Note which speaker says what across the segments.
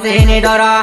Speaker 1: से नहीं डरा।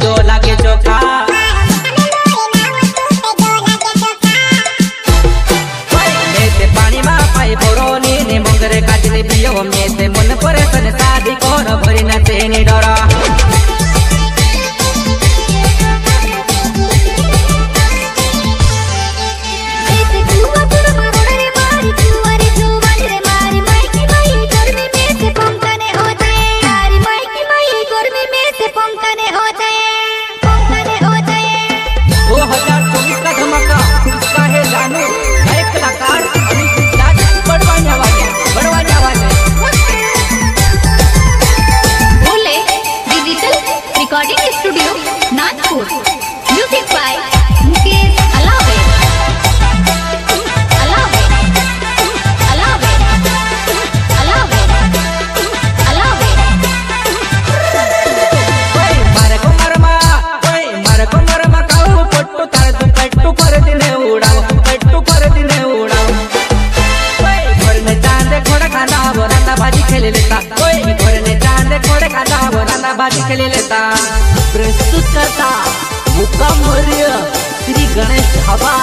Speaker 1: जो लागे चोखा मेते पानी मा पाई बोरोनी ने मंगरे काटले पियो मेते मन परे सन शादी कोन भरी न तेनी डरा। भाजी खेली लेता प्रस्तुत करता मुकामर्य श्री गणेश हवा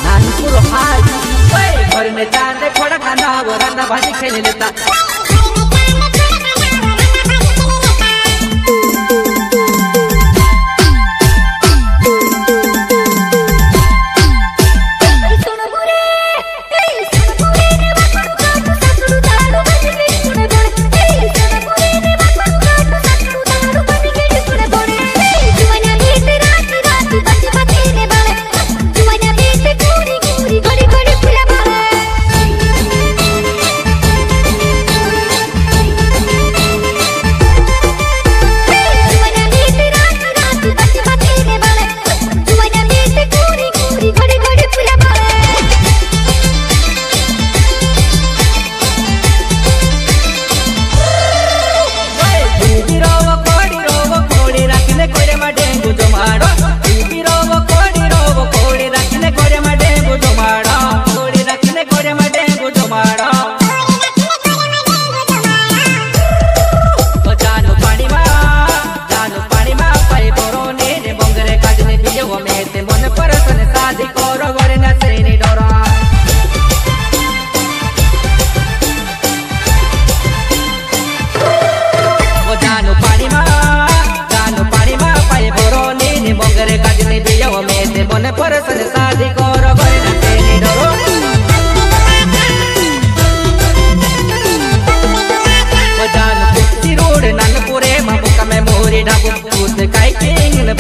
Speaker 1: नानपुर हाट घर में चांदे खोड़ा खाना वरना भाजी खेली लेता।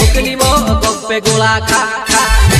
Speaker 1: बुकली वो गोपे गुला खा खा